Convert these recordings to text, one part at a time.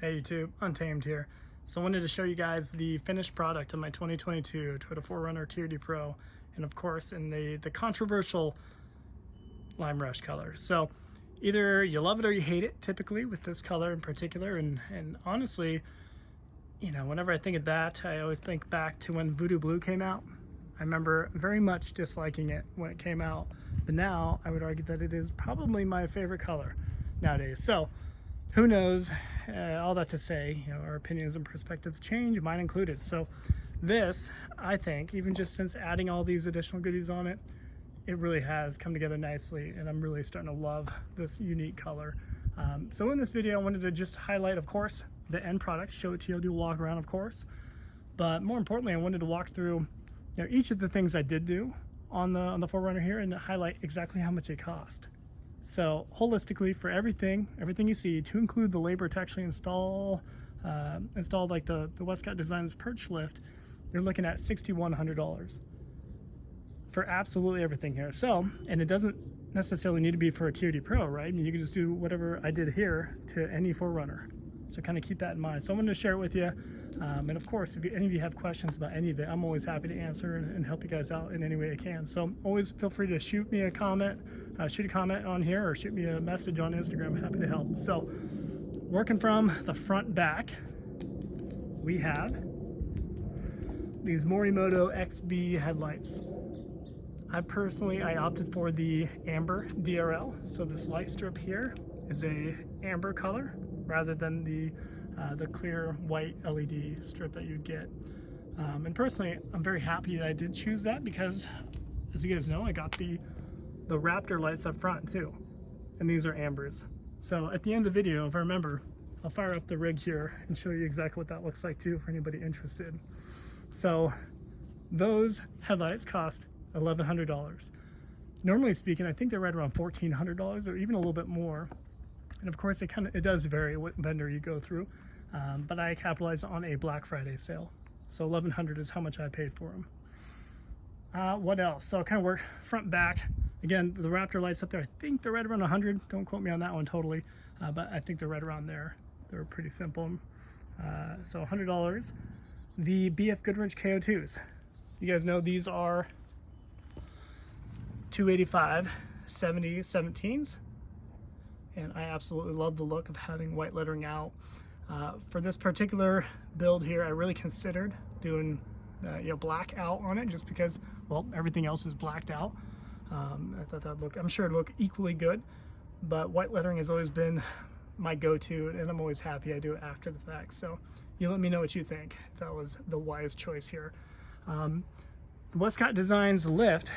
Hey YouTube, Untamed here. So I wanted to show you guys the finished product of my 2022 Toyota 4Runner TRD Pro, and of course in the controversial lime rush color. So either you love it or you hate it, typically with this color in particular, and honestly, you know, whenever I think of that, I always think back to when Voodoo Blue came out. I remember very much disliking it when it came out, but now I would argue that it is probably my favorite color nowadays. So who knows, all that to say, you know, our opinions and perspectives change, mine included. So this, I think, even just since adding all these additional goodies on it, it really has come together nicely, and I'm really starting to love this unique color. So in this video, I wanted to just highlight, of course, the end product, show it to you, do a walk around, of course. But more importantly, I wanted to walk through, you know, each of the things I did do on the 4Runner here and highlight exactly how much it cost. So holistically, for everything you see, to include the labor to actually install like the Westcott Designs perch lift, you're looking at $6,100 for absolutely everything here. So, and it doesn't necessarily need to be for a TRD Pro, right? I mean, you can just do whatever I did here to any 4Runner. So kind of keep that in mind. So I'm going to share it with you. And of course, if any of you have questions about any of it, I'm always happy to answer and help you guys out in any way I can. So always feel free to shoot me a comment, shoot a comment on here, or shoot me a message on Instagram. I'm happy to help. So working from the front back, we have these Morimoto XB headlights. I opted for the amber DRL. So this light strip here is a amber color, rather than the clear white LED strip that you'd get. And personally, I'm very happy that I did choose that because, as you guys know, I got the Raptor lights up front too, and these are ambers. So at the end of the video, if I remember, I'll fire up the rig here and show you exactly what that looks like too for anybody interested. So those headlights cost $1,100. Normally speaking, I think they're right around $1,400 or even a little bit more. And of course, it does vary what vendor you go through, but I capitalized on a Black Friday sale. So $1,100 is how much I paid for them. What else? So I'll kind of work front back. Again, the Raptor lights up there, I think they're right around 100. Don't quote me on that one totally, but I think they're right around there. They're pretty simple. So $100. The BF Grinch KO2s. You guys know these are 285 70 17s. And I absolutely love the look of having white lettering out. For this particular build here, I really considered doing black out on it just because, well, everything else is blacked out. I thought that'd look, I'm sure it'd look equally good, but white lettering has always been my go-to, and I'm always happy I do it after the fact. So you let me know what you think. That was the wise choice here. The Westcott Designs lift,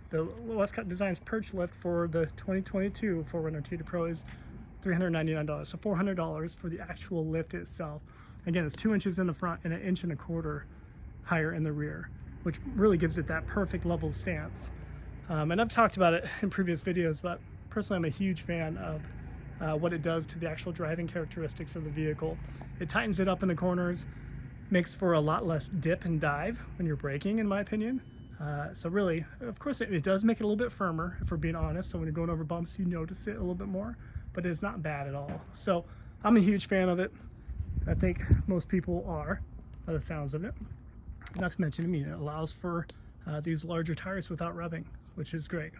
the Westcott Designs perch lift for the 2022 4Runner TRD Pro is $399, so $400 for the actual lift itself. Again, it's 2 inches in the front and 1.25 inches higher in the rear, which really gives it that perfect level stance. And I've talked about it in previous videos, but personally I'm a huge fan of what it does to the actual driving characteristics of the vehicle. It tightens it up in the corners, makes for a lot less dip and dive when you're braking, in my opinion. So really, of course, it does make it a little bit firmer, if we're being honest. So when you're going over bumps, you notice it a little bit more, but it's not bad at all. So I'm a huge fan of it. I think most people are, by the sounds of it. Not to mention, I mean, it allows for these larger tires without rubbing, which is great.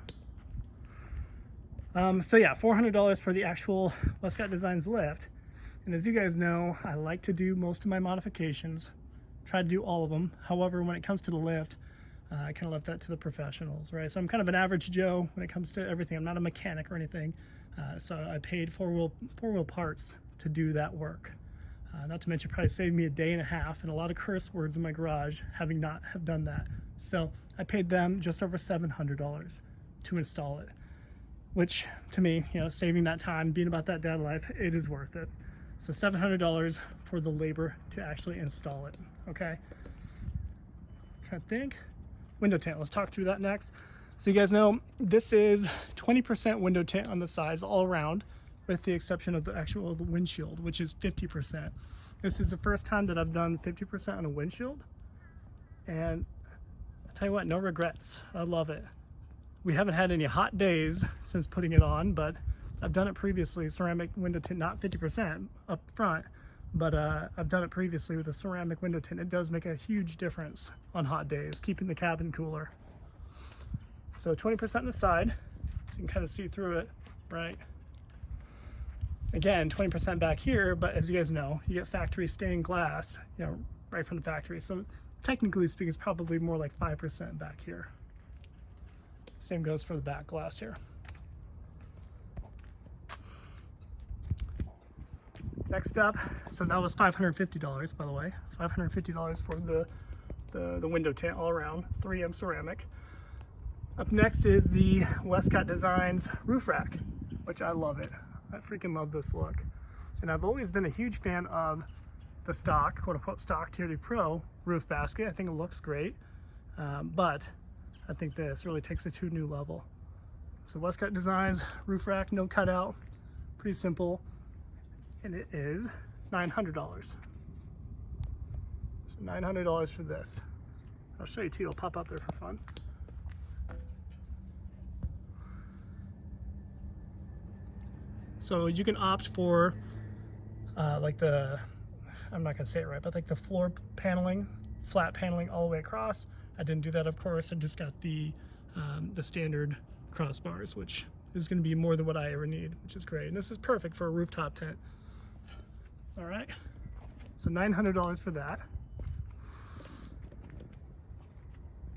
So yeah, $400 for the actual Westcott Designs lift. And as you guys know, I like to do most of my modifications, try to do all of them. However, when it comes to the lift, I kind of left that to the professionals, right? So I'm kind of an average Joe when it comes to everything. I'm not a mechanic or anything. So I paid four-wheel parts to do that work. Not to mention, probably saved me a day and a half and a lot of curse words in my garage having not have done that. So I paid them just over $700 to install it, which to me, you know, saving that time, being about that dad life, it is worth it. So $700 for the labor to actually install it, okay? Trying to think. Window tint, let's talk through that next. So you guys know this is 20% window tint on the sides all around, with the exception of the actual windshield, which is 50%. This is the first time that I've done 50% on a windshield, and I'll tell you what, no regrets. I love it. We haven't had any hot days since putting it on, but I've done it previously, ceramic window tint, not 50% up front, but I've done it previously with a ceramic window tint. It does make a huge difference on hot days, keeping the cabin cooler. So 20% on the side, so you can kind of see through it, right? Again, 20% back here, but as you guys know, you get factory stained glass, you know, right from the factory. So technically speaking, it's probably more like 5% back here. Same goes for the back glass here. Next up, so that was $550, by the way. $550 for the window tint all around, 3M ceramic. Up next is the Westcott Designs roof rack, which I love it. I freaking love this look. And I've always been a huge fan of the stock, quote unquote stock TRD Pro roof basket. I think it looks great, but I think this really takes it to a new level. So Westcott Designs roof rack, no cutout, pretty simple. And it is $900. So $900 for this. I'll show you too, it'll pop out there for fun. So you can opt for like the, I'm not gonna say it right, but like the floor paneling, flat paneling all the way across. I didn't do that, of course. I just got the standard crossbars, which is gonna be more than what I ever need, which is great. And this is perfect for a rooftop tent. All right, so $900 for that.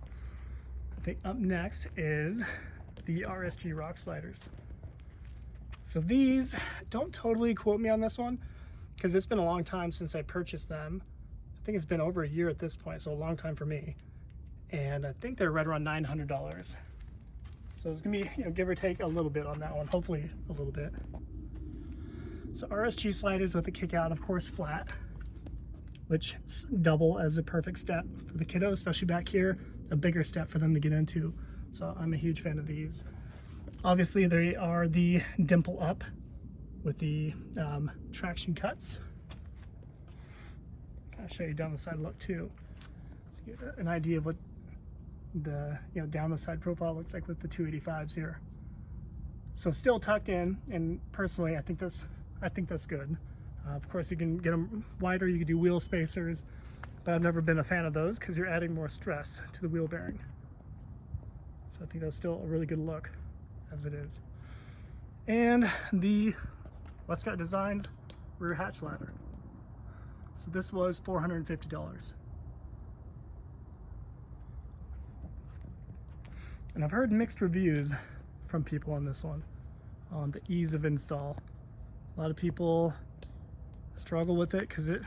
I think up next is the RSG rock sliders. So these, don't totally quote me on this one, because it's been a long time since I purchased them. I think it's been over a year at this point, so a long time for me. And I think they're right around $900. So it's gonna be, you know, give or take a little bit on that one, hopefully a little bit. So RSG sliders with a kick out, of course flat, which double as a perfect step for the kiddo, especially back here, a bigger step for them to get into. So I'm a huge fan of these. Obviously they are the dimple up with the traction cuts. Kind of show you down the side look too, so you get an idea of what the down the side profile looks like with the 285s here. So still tucked in, and personally I think that's good. Of course you can get them wider, you can do wheel spacers, but I've never been a fan of those because you're adding more stress to the wheel bearing. So I think that's still a really good look as it is. And the Westcott Designs rear hatch ladder. So this was $450. And I've heard mixed reviews from people on this one, on the ease of install. A lot of people struggle with it because it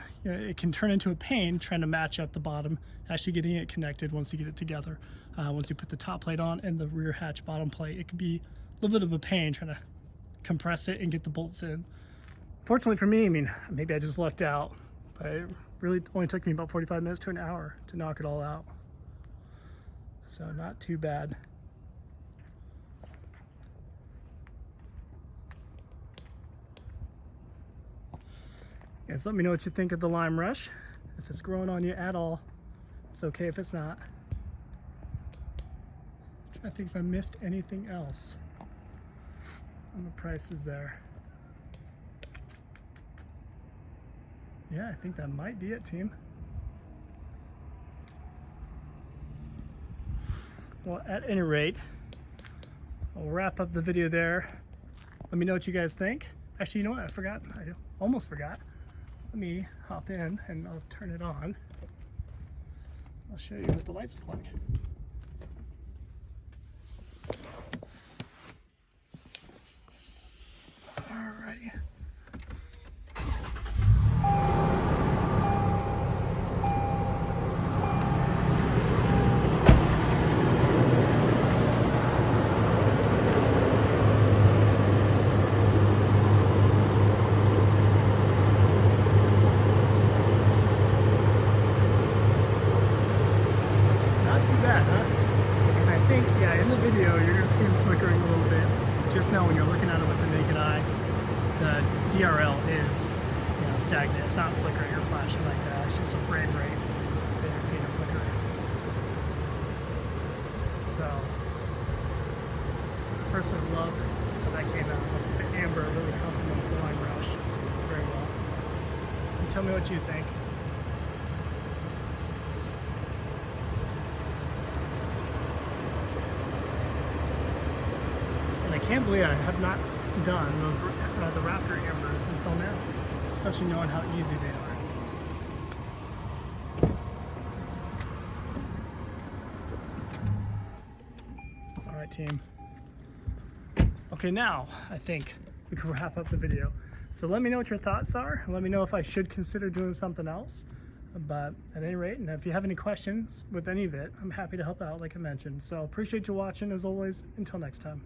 can turn into a pain trying to match up the bottom, actually getting it connected once you get it together. Once you put the top plate on and the rear hatch bottom plate, it can be a little bit of a pain trying to compress it and get the bolts in. Fortunately for me, I mean, maybe I just lucked out, but it really only took me about 45 minutes to an hour to knock it all out. So not too bad. Guys, let me know what you think of the lime rush. If it's growing on you at all, it's okay if it's not. I think if I missed anything else on the prices there. Yeah, I think that might be it, team. Well, at any rate, I'll wrap up the video there. Let me know what you guys think. Actually, you know what? I forgot. I almost forgot. Let me hop in and I'll turn it on. I'll show you what the lights look like. Alrighty. See them flickering a little bit. Just know when you're looking at it with the naked eye, the DRL is stagnant. It's not flickering or flashing like that. It's just a frame rate that you're seeing it flickering. So, I personally love how that came out. The amber really complements the lime rush very well. tell me what you think. And I can't believe I have not done those the Raptor ambers until now, especially knowing how easy they are. All right, team. Okay, now I think we can wrap up the video. So let me know what your thoughts are. Let me know if I should consider doing something else. But at any rate, and if you have any questions with any of it, I'm happy to help out like I mentioned. So appreciate you watching as always. Until next time.